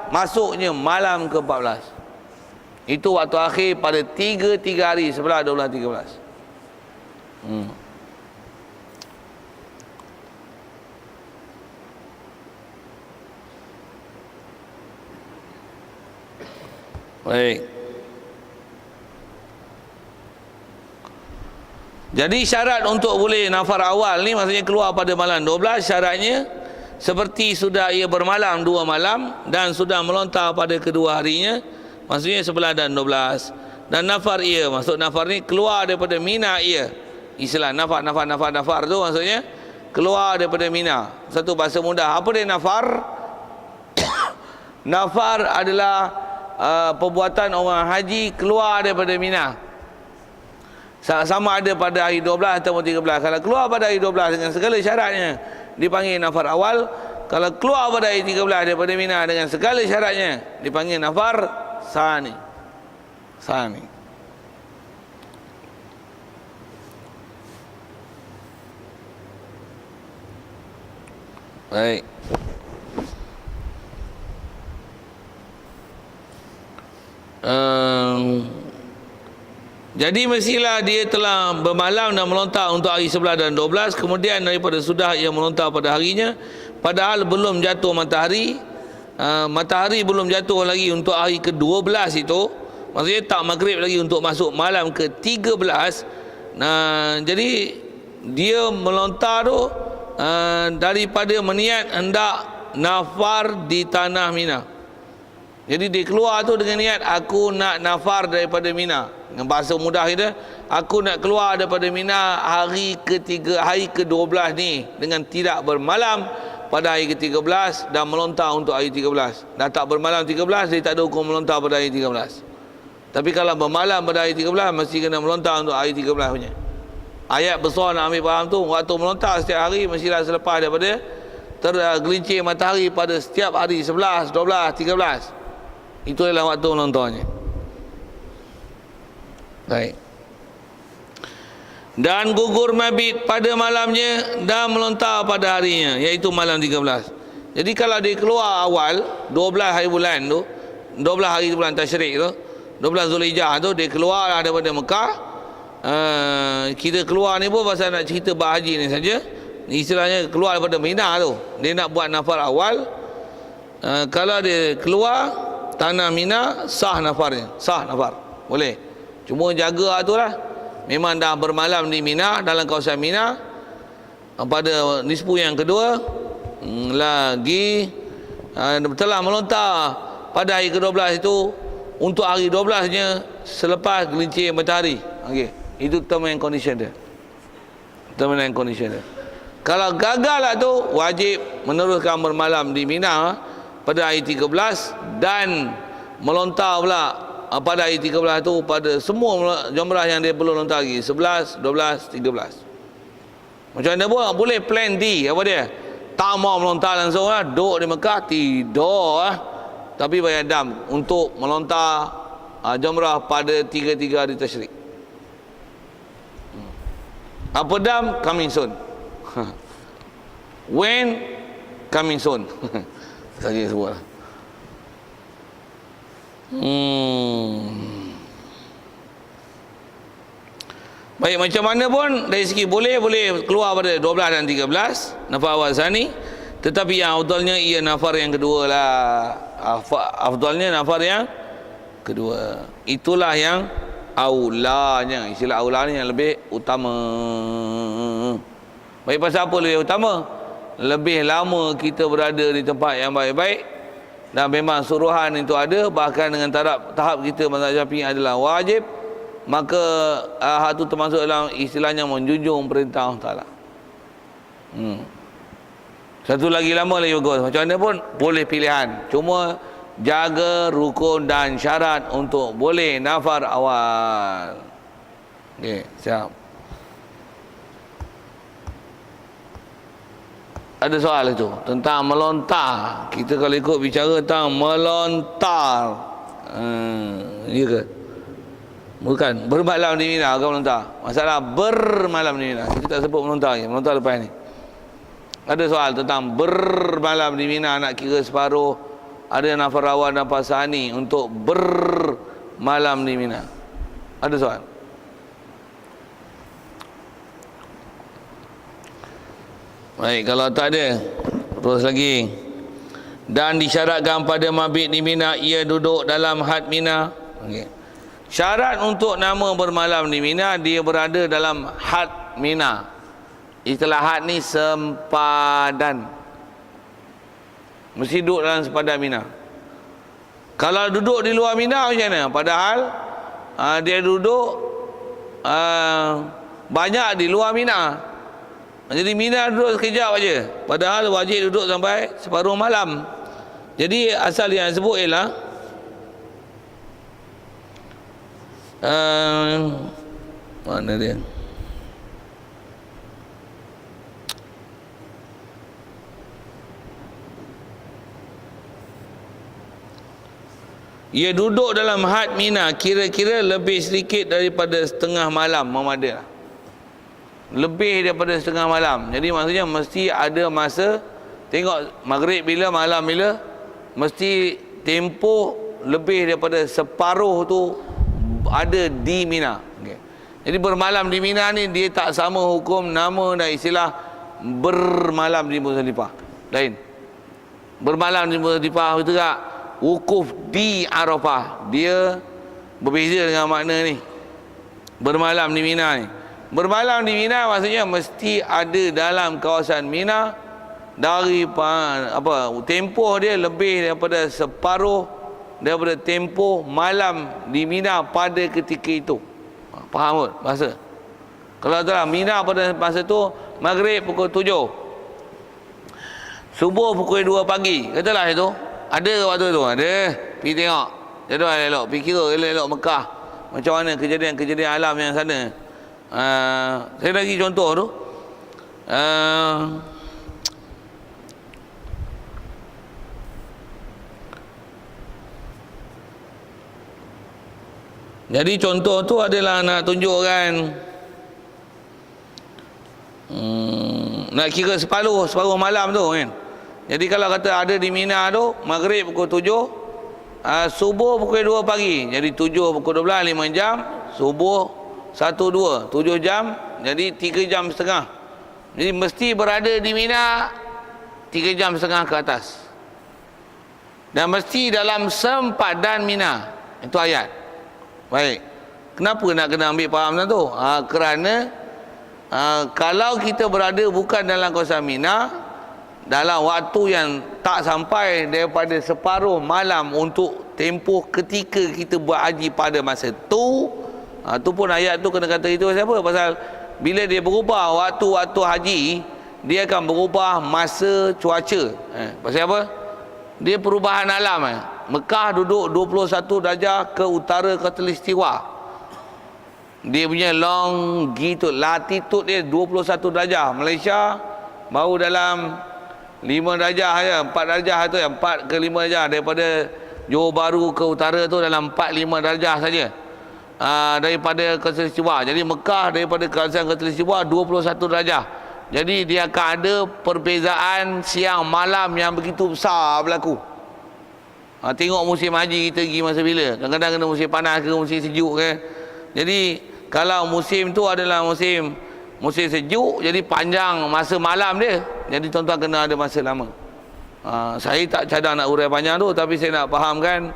masuknya malam ke-14. Itu waktu akhir pada 3 hari sebelah 12-13. Baik. Jadi syarat untuk boleh nafar awal ni maksudnya keluar pada malam 12, syaratnya seperti sudah ia bermalam 2 malam dan sudah melontar pada kedua harinya, maksudnya 11 dan 12. Dan nafar ia, maksud nafar ni keluar daripada Mina ia. Istilah nafar tu maksudnya keluar daripada Mina. Satu bahasa mudah. Apa dia nafar? Nafar adalah perbuatan orang haji keluar daripada Mina. Sama ada pada hari 12 atau 13. Kalau keluar pada hari 12 dengan segala syaratnya, dipanggil nafar awal. Kalau keluar pada hari 13 daripada Mina dengan segala syaratnya, dipanggil nafar sani. Baik. Jadi mestilah dia telah bermalam dan melontar untuk hari 11 dan 12. Kemudian daripada sudah ia melontar pada harinya, padahal belum jatuh matahari. Matahari belum jatuh lagi untuk hari ke-12 itu. Maksudnya tak maghrib lagi untuk masuk malam ke-13. Jadi dia melontar tu daripada meniat hendak nafar di tanah Mina. Jadi dia keluar tu dengan niat aku nak nafar daripada Mina. Dengan bahasa mudah kita, aku nak keluar daripada Mina hari ke-12 ni dengan tidak bermalam pada hari ke-13 dan melontar untuk hari 13. Dah tak bermalam 13, dia tak ada hukum melontar pada hari 13. Tapi kalau bermalam pada hari 13, mesti kena melontar untuk hari 13 punya. Ayat besar nak ambil faham tu, waktu melontar setiap hari mestilah selepas daripada tergelincir matahari pada setiap hari 11, 12, 13. Itu adalah waktu melontarnya. Baik. Dan gugur mabit pada malamnya dan melontar pada harinya, iaitu malam 13. Jadi kalau dia keluar awal 12 hari bulan tu, 12 hari bulan Tasyrik tu, 12 Zulhijjah tu, dia keluar daripada Mekah. Kita keluar ni pun pasal nak cerita berhaji ni saja. Istilahnya keluar daripada Mina tu, dia nak buat nafar awal. Kalau dia keluar tanah Mina, sah nafarnya, sah nafar, boleh. Cuma jaga tu lah, memang dah bermalam di Mina, dalam kawasan Mina pada nisfu yang kedua lagi telah melontar pada hari ke-12 itu untuk hari 12 nya selepas gelincir matahari. Okey, itu term and condition dia. Term and condition dia. Kalau gagal lah tu, wajib meneruskan bermalam di Mina pada hari 13 dan melontar pula pada hari 13 tu pada semua jumrah yang dia belum lontar lagi, 11, 12, 13. Macam mana pun boleh plan D, apa dia? Tak mau melontar langsung lah, duduk di Mekah, tidur lah. Tapi bayar dam untuk melontar jumrah pada 3 hari Tasyrik. Apa dam? Coming soon. When? Coming soon. Saja sebut lah. Baik, macam mana pun dari segi boleh keluar pada 12 dan 13 nafar awal sani, tetapi yang afdalnya ia nafar yang kedua lah. Afdalnya nafar yang kedua. Itulah yang aulanya. Istilah aulanya yang lebih utama. Baik, pasal apa lebih utama? Lebih lama kita berada di tempat yang baik-baik dan memang suruhan itu ada, bahkan dengan tahap kita mazhab Syafi'i adalah wajib, maka hal itu termasuk dalam istilahnya menjunjung perintah Allah Taala. Satu lagi lama lagi bagus. Macam mana pun boleh pilihan, cuma jaga rukun dan syarat untuk boleh nafar awal. Okey, siap. Ada soal itu tentang melontar. Kita kalau ikut bicara tentang melontar, ya ke? Bukan bermalam di Mina ke melontar. Masalah bermalam di Mina. Kita tak sebut melontar lagi. Melontar lepas ni. Ada soal tentang bermalam di Mina, nak kira separuh ada nafar rawan dan pasani untuk bermalam di Mina? Ada soal? Baik, kalau tak ada, terus lagi. Dan disyaratkan pada mabit di Mina, ia duduk dalam had Mina. Okay. Syarat untuk nama bermalam di Mina, dia berada dalam had Mina. Istilah had ni sempadan. Mesti duduk dalam sempadan Mina. Kalau duduk di luar Mina macam mana? Padahal dia duduk banyak di luar Mina. Jadi Mina duduk sekejap aja. Padahal wajib duduk sampai separuh malam. Jadi asal yang sebut ialah mana dia? Ia duduk dalam had Mina kira-kira lebih sedikit daripada setengah malam memadai. Lebih daripada setengah malam. Jadi maksudnya mesti ada masa. Tengok maghrib bila, malam bila, mesti tempoh lebih daripada separuh tu ada di Mina. Okay. Jadi bermalam di Mina ni dia tak sama hukum nama dan istilah bermalam di Muzdalifah. Lain. Bermalam di Muzdalifah itu tak wukuf di Arafah. Dia berbeza dengan makna ni. Bermalam di Mina ni. Bermalam di Mina maksudnya mesti ada dalam kawasan Mina dari tempoh dia lebih daripada separuh daripada tempoh malam di Mina pada ketika itu. Faham tak bahasa? Kalau tak Mina pada masa tu maghrib pukul 7, subuh pukul 2 pagi, katalah itu ada ke waktu tu? Ada. Pergi tengok jadual elok, pergi kira elok-elok Mekah macam mana kejadian-kejadian alam yang sana. Saya bagi contoh tu. Jadi contoh tu adalah nak tunjukkan nak kira separuh malam tu kan. Jadi kalau kata ada di Mina tu maghrib pukul 7, subuh pukul 2 pagi. Jadi 7 pukul 12 5 jam, subuh 1 2 7 jam, jadi 3 jam setengah. Jadi mesti berada di Mina 3 jam setengah ke atas. Dan mesti dalam sempadan Mina. Itu ayat. Baik. Kenapa nak kena ambil faham tu? Kerana kalau kita berada bukan dalam kawasan Mina, dalam waktu yang tak sampai daripada separuh malam untuk tempoh ketika kita buat haji pada masa tu, tu pun ayat tu kena kata itu siapa? Pasal bila dia berubah waktu-waktu haji, dia akan berubah masa cuaca. Pasal apa? Dia perubahan alam. Mekah duduk 21 darjah ke utara khatulistiwa. Dia punya longitude, latitude dia 21 darjah. Malaysia baru dalam 5 darjah saja, 4 darjah tu, 4 ke 5 darjah. Daripada Johor Bahru ke utara tu dalam 4-5 darjah saja. Daripada khatulistiwa. Jadi Mekah daripada kawasan khatulistiwa 21 darjah. Jadi dia akan ada perbezaan siang malam yang begitu besar berlaku. Tengok musim haji kita pergi masa bila. Kadang-kadang kena musim panas ke musim sejuk ke. Jadi kalau musim tu adalah musim sejuk, jadi panjang masa malam dia. Jadi tuan-tuan kena ada masa lama. Saya tak cadang nak urai panjang tu, tapi saya nak fahamkan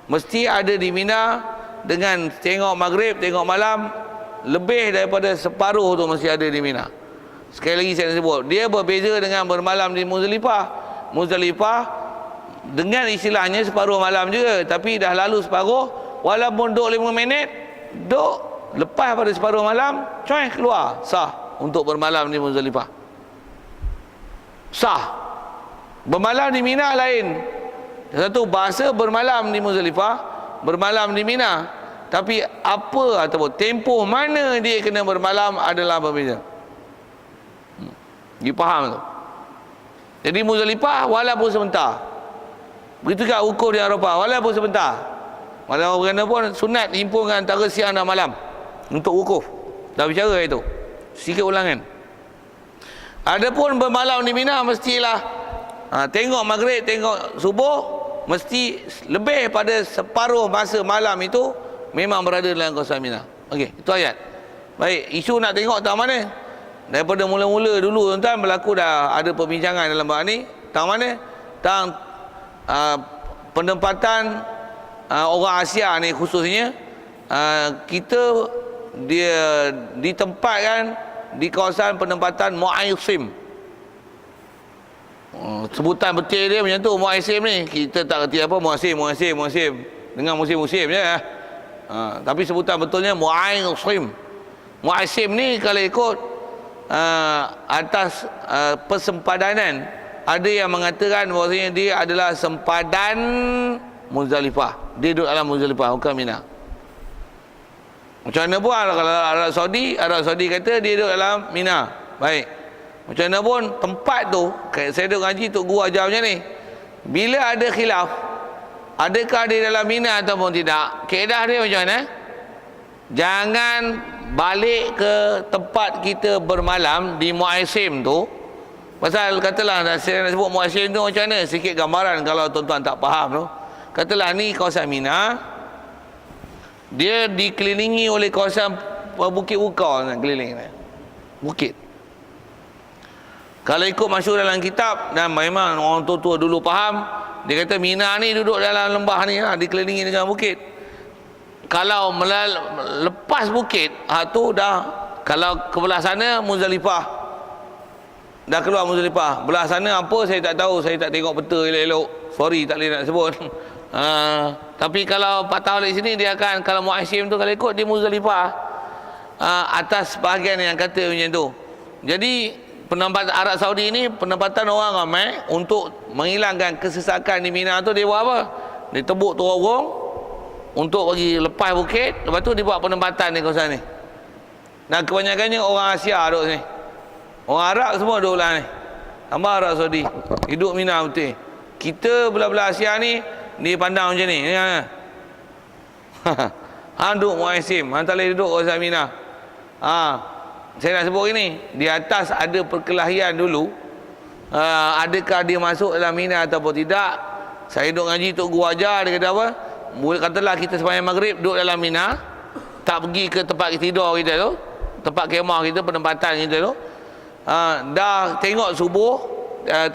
mesti ada di Mina. Dengan tengok maghrib, tengok malam, lebih daripada separuh tu mesti ada di Mina. Sekali lagi saya nak sebut, dia berbeza dengan bermalam di Muzdalifah. Muzdalifah dengan istilahnya separuh malam juga, tapi dah lalu separuh, walaupun duduk 5 minit, duduk lepas pada separuh malam, coy keluar, sah untuk bermalam di Muzdalifah. Sah. Bermalam di Mina lain. Satu bahasa bermalam di Muzdalifah, bermalam di Mina, tapi apa ataupun tempoh mana dia kena bermalam adalah berbeza. Dia faham tu. Jadi Muzdalifah walaupun sebentar, begitu juga ukur di Arafah walaupun sebentar. Walaupun bagaimanapun sunat himpunkan antara siang dan malam untuk wukuf. Dah bicara itu. Sikit ulangan. Adapun bermalam di Mina mestilah tengok maghrib, tengok subuh, mesti lebih pada separuh masa malam itu memang berada dalam kawasan Mina. Okey, itu ayat. Baik, isu nak tengok tak mana? Daripada mula-mula dulu tuan-tuan berlaku dah ada perbincangan dalam bab ni. Tang mana? Tang penempatan orang Asia ni khususnya, kita dia ditempatkan di kawasan penempatan Muaisim. Sebutan betul dia macam tu, Muaisim ni. Kita tak kerti apa Muaisim dengan musim-musim je. Tapi sebutan betulnya Muaisim. Muaisim ni kalau ikut atas persempadanan, ada yang mengatakan bahawasanya dia adalah sempadan Muzdalifah. Dia duduk dalam Muzdalifah, bukan Mina. Macam mana pun kalau Arab Saudi kata dia duduk dalam Mina. Baik, macam mana pun tempat tu, saya duduk ngaji Tok Guru ajar macam ni, bila ada khilaf adakah dia dalam Mina ataupun tidak, kaedah dia macam mana? Jangan balik ke tempat kita bermalam di Muaisim tu. Pasal katalah saya nak sebut Muaisim tu macam mana, sikit gambaran kalau tuan-tuan tak faham tu. Katalah ni kawasan Mina, dia dikelilingi oleh kawasan Bukit Wukar, keliling bukit. Kalau ikut masyhur dalam kitab, dan memang orang tua-tua dulu faham, dia kata Mina ni duduk dalam lembah ni lah, dikelilingi dengan bukit. Kalau lepas bukit, tu dah, kalau ke belah sana Muzdalifah, dah keluar Muzdalifah. Belah sana apa saya tak tahu, saya tak tengok peta elok-elok, sorry tak boleh nak sebut. Tapi kalau patah balik sini, dia akan, kalau Muaisim tu kalau ikut di Muzdalifah, atas bahagian yang kata macam tu. Jadi penempatan Arab Saudi ni, penempatan orang ramai untuk menghilangkan kesesakan di Mina tu, dia buat apa? Dia tebuk terowong untuk bagi lepas bukit, lepas tu dia buat penempatan di kawasan ni. Dan kebanyakannya orang Asia duduk sini. Orang Arab semua duduk lah ni. Tambah Arab Saudi, hidup Mina betul. Kita belah-belah Asia ni dipandang macam ni. Hang duduk Muaisim, hang tak boleh duduk kawasan Mina. Saya nak sebut ini, di atas ada perkelahian dulu, adakah dia masuk dalam Mina ataupun tidak. Saya duduk ngaji Tok Guru ajar, dia kata apa, katalah kita sembahyang maghrib duduk dalam Mina, tak pergi ke tempat tidur kita tu, tempat kemah kita, penempatan kita tu, dah tengok subuh,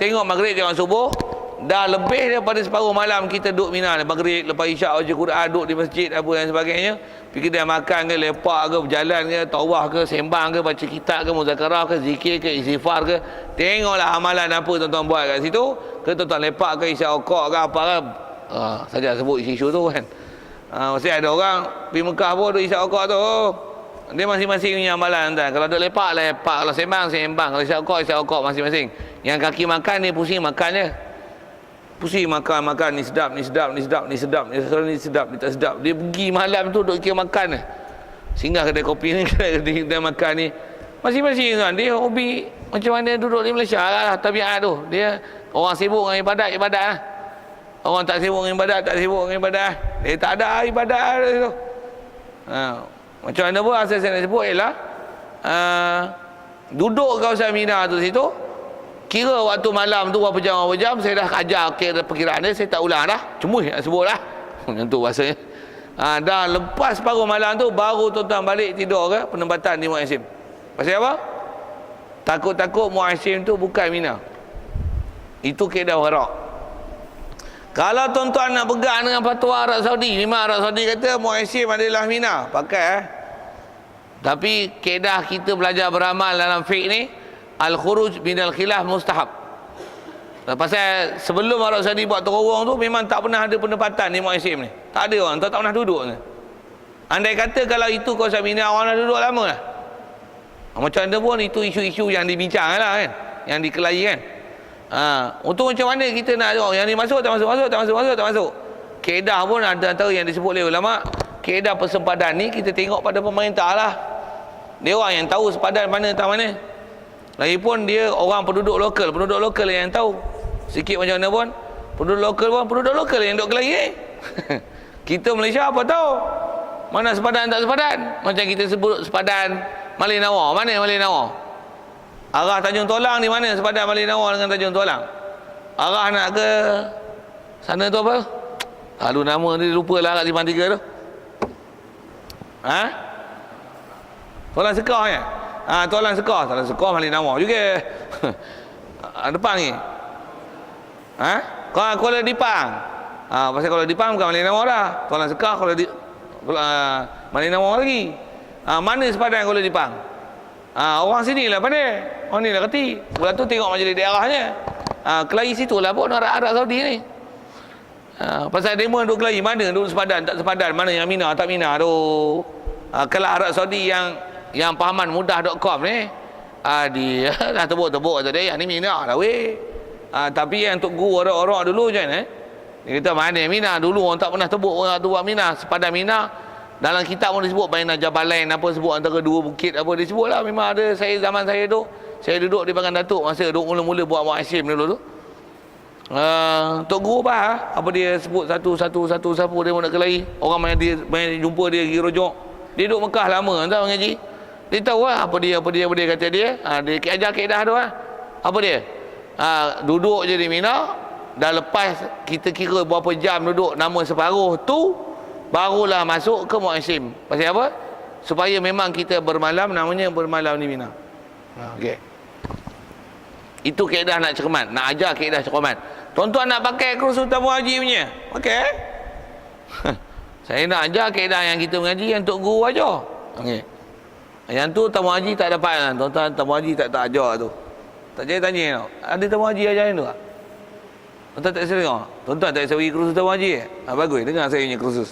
tengok maghrib, tengok subuh, dah lebih daripada separuh malam kita duduk Mina. Maghrib, lepas isyak baca Quran, duduk di masjid apa dan sebagainya. Pergi kedai makan ke, lepak ke, berjalan ke, tawah ke, sembang ke, baca kitab ke, muzakarah ke, zikir ke, istighfar ke. Tengoklah amalan apa tuan-tuan buat kat situ. Ke tuan-tuan lepak ke, isi okok ke, apa ke. Saja sebut isu-isu tu kan. Mesti ada orang pergi Mekah pun duduk isi okok tu. Dia masing-masing punya amalan tuan. Kalau duduk lepak, lepak. Kalau sembang, sembang. Kalau isi okok masing-masing. Yang kaki makan ni pusing makan je. Pusing makan, ni sedap, ni sedap, ni sedap, ni sedap, ni sedap, ni tak sedap. Dia pergi malam tu duduk kira makan je. Singgah kedai kopi ni, kedai makan ni. Masing-masing tuan, dia hobi macam mana duduk di Malaysia lah, tabiat tu. Dia orang sibuk dengan ibadat lah. Orang tak sibuk dengan ibadat, tak sibuk dengan ibadat lah. Dia tak ada ibadat lah tu. Macam mana pun asal saya nak sebut ialah, duduk kawasan Mina tu situ, kira waktu malam tu berapa jam, saya dah ajar perkiraan dia, saya tak ulang dah. Cuma nak sebut lah. Macam tu bahasanya. Dah lepas paruh malam tu, baru tuan-tuan balik tidur ke penempatan di Muaisim. Pasal apa? Takut-takut Muaisim tu bukan Mina. Itu kaedah warak. Kalau tuan-tuan nak pegang dengan fatwa Arab Saudi, memang Arab Saudi kata Muaisim adalah Mina, pakai Tapi kaedah kita belajar beramal dalam fiqh ni, al-khuruj minal khilaf mustahab. Pasal sebelum Arab Saudi buat terowong tu, memang tak pernah ada penempatan di Muaisim ni. Tak ada orang, tak pernah duduk ni. Andai kata kalau itu kawasan Mina, orang dah duduk lama lah. Macam mana pun itu isu-isu yang dibincang lah kan, yang dikelahi kan. Untuk macam mana kita nak tengok yang ni masuk, tak masuk. Kaedah pun ada antara yang disebut oleh ulama. Kaedah persempadan ni kita tengok pada pemerintah lah. Dia orang yang tahu sepadan mana tak mana. Lagipun dia orang penduduk lokal yang tahu. Sikit macam mana pun penduduk lokal yang duduk kelahi. Kita Malaysia apa tahu mana sepadan tak sepadan. Macam kita sebut sepadan Malay Nawar. Mana Malay Nawar? Arah Tanjung Tolang di mana sepadan Malay Nawar dengan Tanjung Tolang? Arah nak ke Sana tu apa? Lalu nama dia lupalah kat Simpang 3 tu. Ha? Tualan Sekah ya? Tualan Sekah. Tualan Sekah Malin Nawar juga. Depan ni. Kuala Dipang. Pasal Kuala Dipang bukan Malin Nawar dah. Tualan Sekah Malin Nawar lagi. Mana sepadan Kuala Dipang? Orang sini lah pandai. Orang ni lah kerti. Sebelah tu tengok majlis daerahnya. Kelai situ lah pun Arab Saudi ni. Pasal demo duduk Kelai, mana duduk sepadan, tak sepadan, mana yang Mina, tak Mina tu. Kalau Arab Saudi yang pahaman mudah.com ni, dia dah tebuk-tebuk tadi, yang ni Mina lah weh. Tapi yang Tok Guru orang-orang dulu je ni, dia kata mana Mina, dulu orang tak pernah tebuk orang tu buat Mina, sepadan Mina. Dalam kitab pun disebut Baina Jabalain apa, sebut antara dua bukit apa, disebut lah. Memang ada. Zaman saya tu, saya duduk di Pagan Datuk masa duduk mula-mula buat Muasim dulu tu. Tok Guru apa dia sebut satu siapa dia nak kelahi. Orang main jumpa dia pergi rojok. Dia duduk Mekah lama tahu ngaji. Dia tahu lah apa dia kata dia. Dia ajar kaedah tu lah. Apa dia? Duduk je di Mina, dah lepas kita kira berapa jam duduk nama separuh tu, barulah masuk ke Muasim. Pasal apa? Supaya memang kita bermalam, namanya bermalam di Mina. Okey. Itu kaedah nak cermat, nak ajar kaedah cermat. Tuan-tuan nak pakai kursus tamu haji punya, okey. Saya nak ajar kaedah yang kita mengaji yang Tok Guru ajar. Okey. Yang tu tamu haji tak dapat lah. Tuan-tuan tamu haji tak ajar tu. Tak jadi tanya tau. Ada tamu haji ajarin tu tak? Tuan-tuan tak sering tengok? Tuan-tuan tak sering kursus tamu haji bagus, dengar saya punya kursus.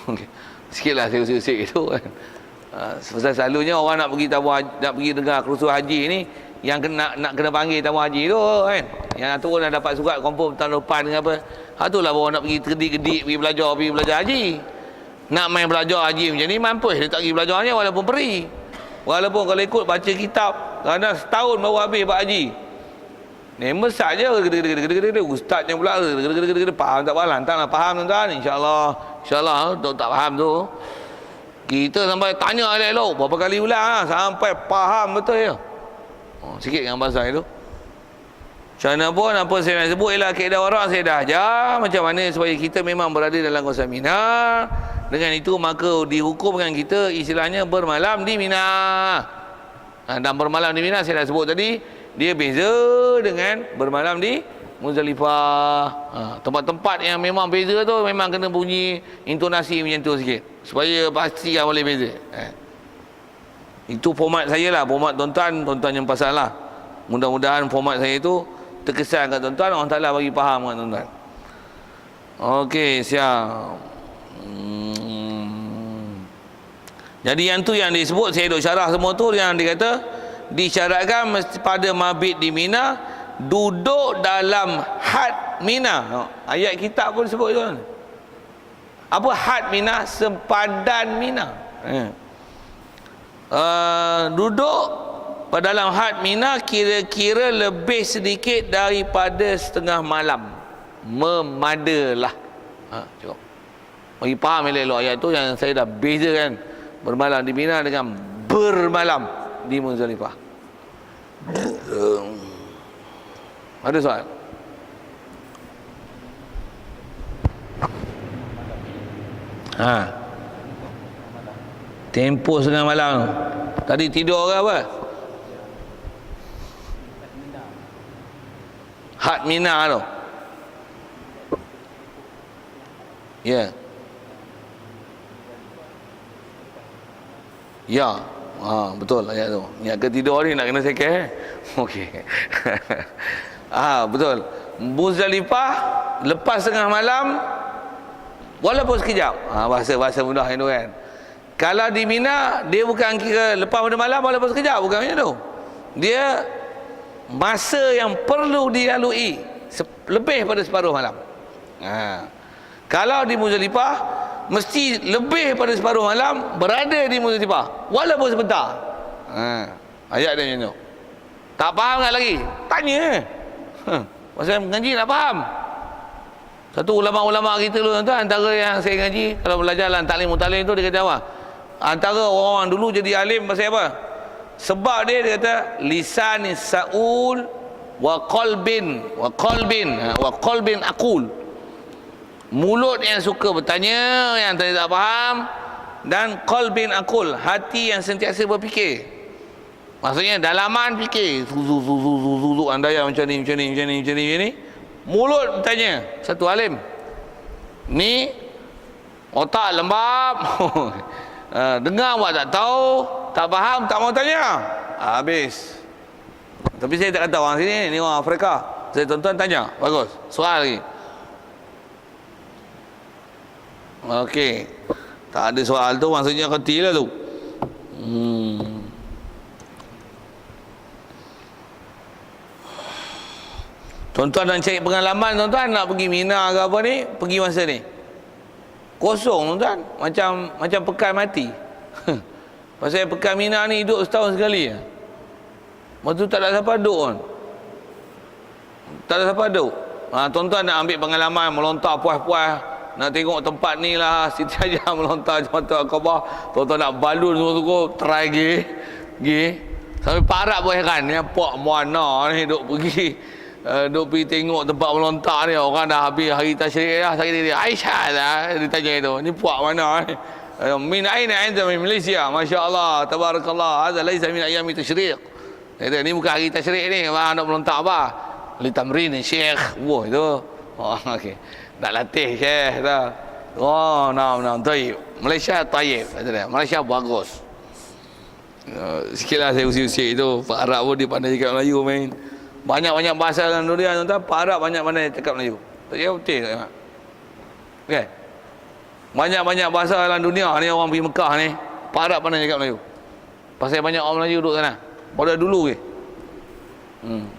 Okey. Sikitlah saya usik-usik itu kan. Sebab selalunya orang nak pergi tamu haji, nak pergi dengar kursus haji ni, yang nak kena panggil tamu haji tu kan. Yang tu dah dapat surat confirm tahun depan ke apa. Itulah baru nak pergi kedik-kedik pergi belajar haji. Nak main belajar haji macam ni mampus dia tak pergi belajarnya walaupun peri. Walaupun kalau ikut baca kitab kadang setahun baru habis buat haji. Ni mesak je ustaznya pula faham tak faham? Taklah faham tuan-tuan. InsyaAllah tak faham tu. Kita sampai tanya elok-elok berapa kali ulang sampai faham betul ya. Sikit dengan bahasa itu. Macam mana pun apa saya nak sebut ialah kaedah orang saya dah ajar macam mana supaya kita memang berada dalam kawasan Mina. Dengan itu maka dihukumkan kita istilahnya bermalam di Mina. Dan bermalam di Mina saya dah sebut tadi, dia beza dengan bermalam di Muzdalifah. Tempat-tempat yang memang beza tu memang kena bunyi intonasi macam tu sikit supaya pastikan boleh beza. Itu format saya lah, format tuan-tuan yang pasal lah. Mudah-mudahan format saya itu terkesan kat tuan-tuan, Allah Ta'ala bagi faham kat tuan-tuan. Okey, siap. Jadi yang tu yang disebut, saya duk syarah semua tu, yang dikata disyaratkan mesti pada mabit di Mina, duduk dalam had Mina. Ayat kitab pun sebut tu. Apa had Mina? Sepadan Mina. Duduk pada dalam had Mina kira-kira lebih sedikit daripada setengah malam. Memadalah. Cukup. Bagi faham elok-elok ayat tu yang saya dah bezakan bermalam di Mina dengan bermalam di Muzdalifah. Ada soal? Tempoh setengah malam. Tadi tidur ke apa? Had Mina tu. Ya. Ya. Betul ayat tu. Niat ke tidur ni nak kena sekeh. Okey. Betul. Muzdalifah lepas tengah malam walaupun sekejap. Bahasa mudah itu kan. Kalau di Mina dia bukan kira lepas pada malam walaupun sekejap, bukan macam tu. Dia masa yang perlu dilalui lebih pada separuh malam. Kalau di Muzdalifah mesti lebih pada separuh malam berada di Muzdalifah walaupun sebentar. Ayat dia macam tu. Tak faham tak lagi? Tanya. Pasal mengaji nak faham. Satu ulama-ulama kita dulu tuan, antara yang saya ngaji kalau belajar dalam taklim mutalim tu, dia kata apa? Antara orang dulu jadi alim pasal apa? Sebab dia kata lisanis saul wa qalbin aqul. mulut yang suka bertanya, yang tak faham, dan qalbin aqul, hati yang sentiasa berfikir. Maksudnya dalaman fikir, andaian macam ni, macam ni, macam ni, macam ni, macam ni. Mulut bertanya, satu alim. Ni otak lembab. Dengar buat tak tahu, tak faham, tak mau tanya. Habis. Tapi saya tak kata orang sini, ni orang Afrika. Saya tuan-tuan tanya, bagus. Soal lagi. Okey. Tak ada soal tu maksudnya kerti lah tu. Tuan-tuan nak cari pengalaman, tuan-tuan nak pergi Mina ke apa ni, pergi masa ni. Kosong tuan-tuan, macam pekan mati. Pasal pekan Mina ni hidup setahun sekali. Lepas tu tak ada siapa duduk pun. Tak ada siapa duduk. Tuan-tuan nak ambil pengalaman, melontar puas-puas, nak tengok tempat ni lah, Siti Hajar melontar Jemaah Aqabah, tuan-tuan nak balun semua-semua, try pergi. Sampai Pak Arab pun heran, ni apa mana ni duk pergi tengok tempat melontar ni. Orang dah habis hari tasyrik dah, sakit dia Aisyah lah, dia tanya itu, ni puak mana ni? Min aina anta min Malaysia? Masya-Allah, tabarakallah, hadza laisa min ayami tasyrik. Ni bukan hari tasyrik ni, nak melontar apa? Li tamrin syekh. Wah itu. Oh okey. Nak latih syekh dah. Oh, naam, tayyib. Malaysia tayyib. Malaysia bagus. Sikitlah saya usik-usik itu. Pak Arab pun dia pandai cakap Melayu main. Banyak-banyak bahasa dalam dunia tuan-tuan. Pak Arab banyak pandai cakap Melayu. Tak kira betul tak? Okey. Banyak-banyak bahasa dalam dunia ni, orang pergi Mekah ni, Pak Arab pandai cakap Melayu. Pasal banyak orang Melayu duduk sana. Pada dulu ke.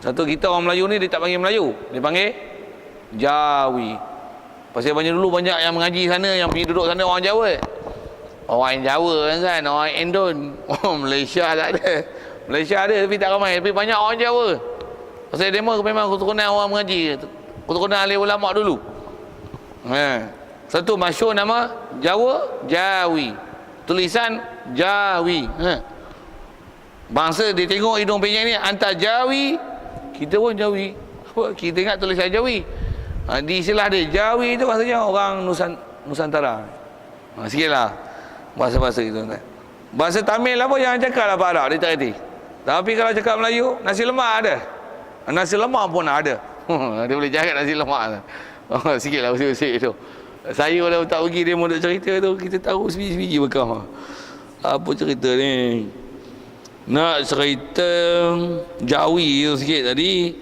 Satu kita orang Melayu ni dia tak panggil Melayu, dia panggil Jawi. Pasal dulu banyak yang mengaji sana, yang pergi duduk sana orang Jawa. Orang Jawa kan, orang Indon. Malaysia tak ada. Malaysia ada tapi tak ramai, tapi banyak orang Jawa. Pasal dia memang keturunan orang mengaji, keturunan ahli ulama dulu. Satu masyhur nama Jawa, Jawi. Tulisan Jawi. Bangsa dia tengok hidung penyek ni, hantar Jawi, kita pun Jawi. Kita ingat tulisan Jawi. Di istilah dia Jawi itu maksudnya orang Nusantara. Sikitlah bahasa-bahasa itu. Bahasa Tamil apa yang cakap lah Pak Arab, dia tak reti. Tapi kalau cakap Melayu, nasi lemak ada. Nasi lemak pun ada. Dia boleh cakap nasi lemak. Sikitlah usik-usik itu. Saya kalau tak pergi dia mau nak cerita tu, kita tahu sebiji-sebiji bekam. Apa cerita ni? Nak cerita Jawi tu sikit tadi.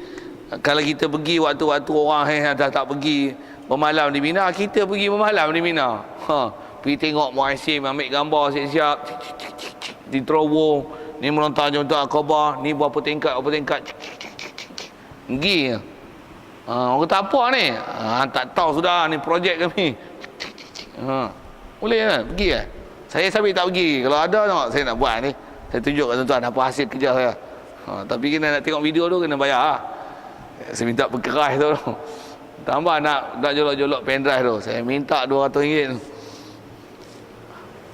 Kalau kita pergi waktu-waktu orang dah tak pergi bermalam di Mina, kita pergi bermalam di Mina. Pergi tengok muazzin ambil gambar siap-siap, di terowong, ni melontar Jemaah Aqabah, ni berapa tingkat. Pergi. Orang kata apa ni? Tak tahu sudah, ni projek kami. Boleh kan? Pergi kan? Saya sambil tak pergi. Kalau ada tengok saya nak buat ni, saya tunjuk kat tuan-tuan apa hasil kerja saya. Tapi kena nak tengok video tu kena bayar lah. Saya minta berkeras tu. Tambah nak jolok-jolok pendrive tu, saya minta RM200 tu.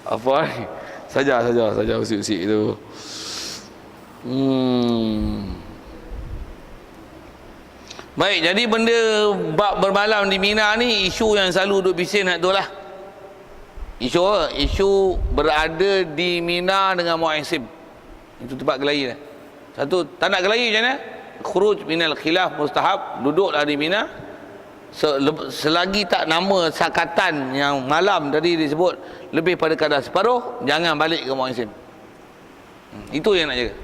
Apa ni? Saja usik-usik tu. Baik, jadi benda bab bermalam di Mina ni isu yang selalu duk bising nak tu lah. Isu berada di Mina dengan muazzin. Itu tempat gelayi dah. Satu, tak nak gelayi macam mana? Khuruj minal khilaf mustahab, duduklah di Mina. Selagi tak nama sakatan yang malam tadi disebut lebih pada kadar separuh, jangan balik ke muazzin. Itu yang nak jaga.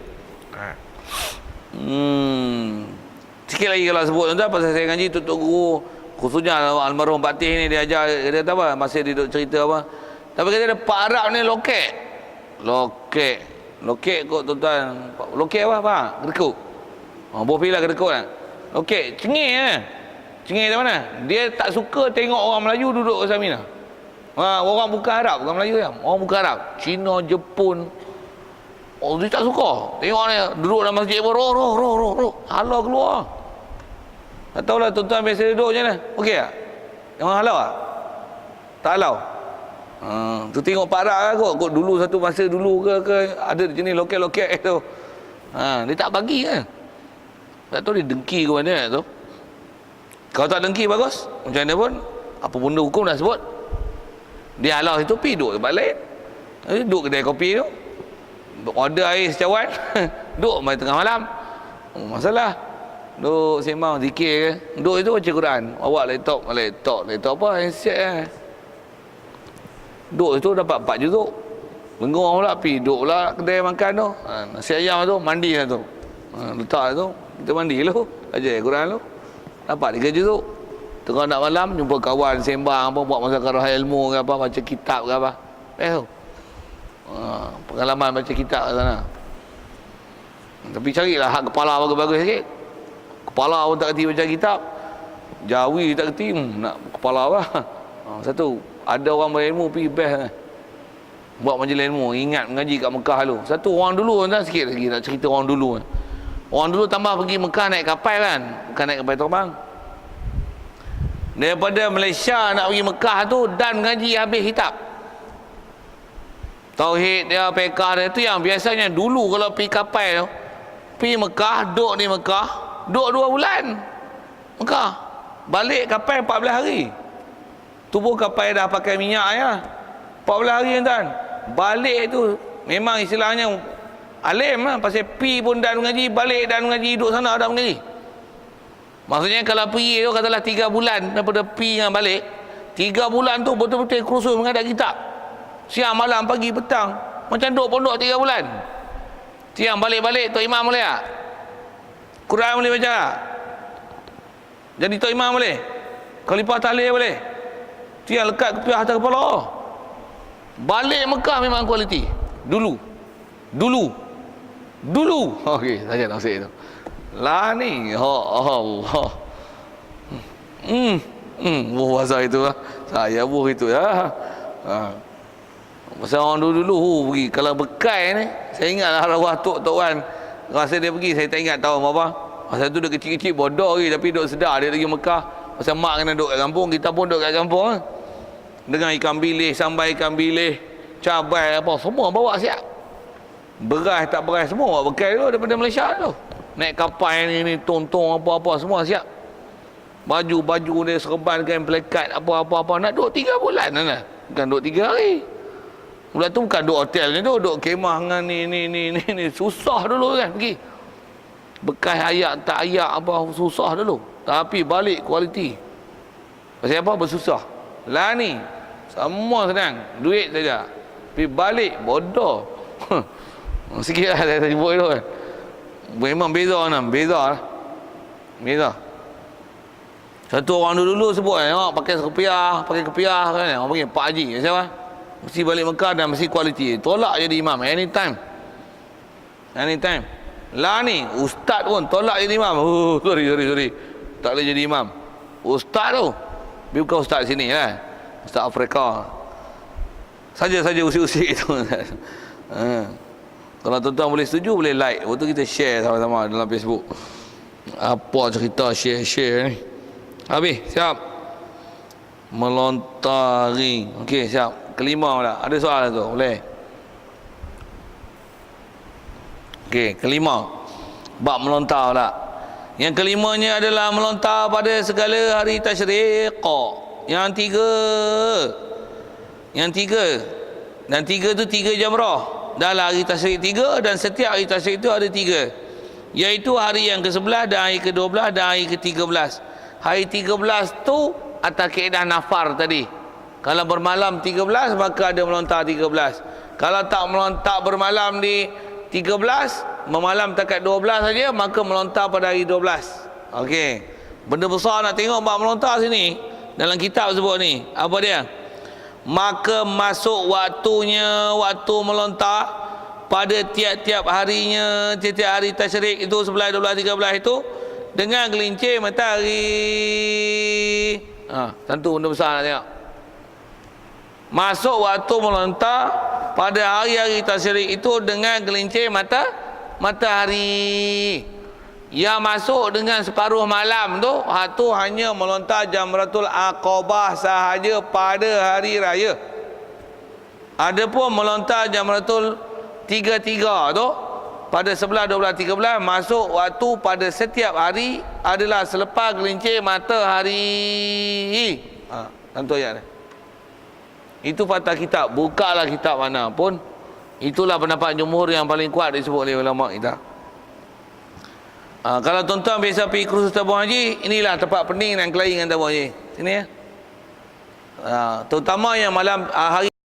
Sikit lagi kalau sebut tuan-tuan, pasal saya ngaji Tok Guru, khususnya almarhum Pak Tih ni, dia ajar, dia kata apa, masih dia duk cerita apa, tapi kata dia Pak Arab ni lokek kot tuan-tuan. Lokek apa? Gedekuk. Bofi lah gedekuk kan. Lokek, cengih dari mana? Dia tak suka tengok orang Melayu duduk ke Mina. Orang bukan Arab, bukan Melayu kan. Orang bukan Arab, Cina, Jepun. Dia tak suka tengok ni duduk dalam masjid pun roh halau keluar. Tak tahulah tuan-tuan biasa duduk macam mana. Okey tak? Orang halau tak? Tak halau. Tu tengok Pak Arab lah kot dulu, satu masa dulu ke ada jenis lokek-lokek tu. Dia tak bagi kan. Tak tahu dia dengki ke mana tu. Kalau tak dengki bagus, macam mana pun Apa benda hukum dah sebut. Dia halau situ, pergi duduk tempat lain. Duduk kedai kopi tu, order air secawan. Duduk sampai tengah malam. Masalah. Duduk sembang, zikir ke. Duduk itu baca Quran. Awak laptop apa? Handset duduk itu dapat 4 juzuk. Bengong pula, pergi duduk pula kedai makan tu. Nasi ayam tu, mandi lah tu. Letak tu, kita mandi lu. Ajar Quran lu. Dapat 3 juzuk. Tengah nak malam, jumpa kawan sembang apa, buat muzakarah ilmu ke apa, baca kitab ke apa. Tu. Pengalaman baca kitab kat sana. Tapi carilah hak kepala bagus-bagus sikit. Kepala pun tak kerti baca kitab. Jawi tak kerti, nak kepala apa. Satu, ada orang berilmu pergi best buat majlis ilmu, ingat mengaji kat Mekah dulu. Satu, orang dulu kan, sikit lagi nak cerita orang dulu. Orang dulu tambah pergi Mekah naik kapal kan, bukan naik kapal terbang. Daripada Malaysia nak pergi Mekah tu, dan mengaji habis kitab. Tauhid dia, fiqh dia, tu yang biasanya dulu kalau pergi kapal tu, pergi Mekah, duduk di Mekah, duduk 2 bulan Mekah, balik kapal 14 hari. Tu pun kapal dah pakai minyak ya, 14 hari tuan. Balik tu memang istilahnya alim lah, pasal pi pun dan mengaji, balik dan mengaji, duduk sana dah mengaji. Maksudnya kalau pergi tu katalah 3 bulan daripada pi dengan balik, 3 bulan tu betul-betul kursus menghadap kitab. Siang, malam, pagi, petang. Macam duduk pondok 3 bulan. Siang balik-balik, Tok Imam boleh tak? Quran boleh baca tak? Jadi Tok Imam boleh? Khalifah Tahlil boleh? Siang lekat kepiah atas kepala. Balik Mekah memang kualiti. Dulu. Okey, saja nak say tu. Lah ni, Allah. Puasa itu lah. Saya buh itu ya. Pasal orang dulu pergi, kalau bekai ni, saya ingatlah arwah Tok Wan. Rasa dia pergi, saya tak ingat tahun apa. Masa tu dia kecil-kecil bodoh lagi, tapi duduk sedar dia pergi Mekah. Pasal mak kena duduk kat kampung, kita pun duduk kat kampung. Dengan ikan bilis, sambal ikan bilis, cabai apa, semua bawa siap. Beras tak beras, semua bawa bekai tu daripada Malaysia tu. Naik kapal ni tong-tong apa-apa, semua siap. Baju dia, serban kain pelekat, apa-apa. Nak duduk 3 bulan lah. Bukan duduk 3 hari. Bulan tu bukan duduk hotel ni tu, duduk kemah dengan ni. Susah dulu kan pergi. Bekas ayak tak ayak apa, susah dulu. Tapi balik kualiti. Pasal apa? Bersusah. Lah ni, semua senang. Duit saja. Tapi balik, bodoh. Sikit lah saya sebut itu kan. Memang beza kan. Beza. Satu orang dulu sebut kan, pakai kepiah kan. Orang panggil Pak Haji. Siapa? Mesti balik Mekah dan mesti kualiti. Tolak jadi imam anytime. Lah ni ustaz pun tolak jadi imam. Sorry. Tak boleh jadi imam. Ustaz tu. Dia bukan ustaz sini lah. Ustaz Afrika. Saja usik-usik itu. Kalau tuan-tuan boleh setuju, boleh like. Waktu kita share sama-sama dalam Facebook. Apa cerita share ni. Habis, siap. Melontari. Okey, siap. Kelima pula. Ada soalan tu? Boleh? Okey, kelima. Bab melontar pula. Yang kelimanya adalah melontar pada segala hari tasyrik. Yang tiga. Dan tiga tu 3 jamrah. Dalam hari tasyrik 3, dan setiap hari tasyrik itu ada 3. Iaitu hari yang ke-11 dan hari ke-12 dan hari ke-13. Hari 13 tu atas kaedah nafar tadi. Kalau bermalam 13, maka ada melontar 13. Kalau tak bermalam di 13, memalam takat 12 saja, maka melontar pada hari 12. Okey. Benda besar nak tengok bab melontar sini. Dalam kitab sebut ni. Apa dia? Maka masuk waktunya, waktu melontar pada tiap-tiap harinya, tiap-tiap hari tasyrik itu 11, 12, 13 itu dengan gelincir matahari. Tentu benda besar nak tengok. Masuk waktu melontar pada hari-hari tasyrik itu dengan gelincir matahari. Yang masuk dengan separuh malam tu hanya melontar Jamratul Aqabah sahaja pada hari raya. Adapun melontar Jamratul 33 tu pada 11, 12, 13 masuk waktu pada setiap hari adalah selepas gelincir matahari. Dalam tu ayat ni. Itu patah kitab. Bukalah kitab mana pun. Itulah pendapat jumhur yang paling kuat disebut oleh ulama kita. Kalau tuan-tuan biasa pergi kursus tabung haji, inilah tempat pening dan kelahi dengan tabung haji. Sini ya. Terutama yang malam hari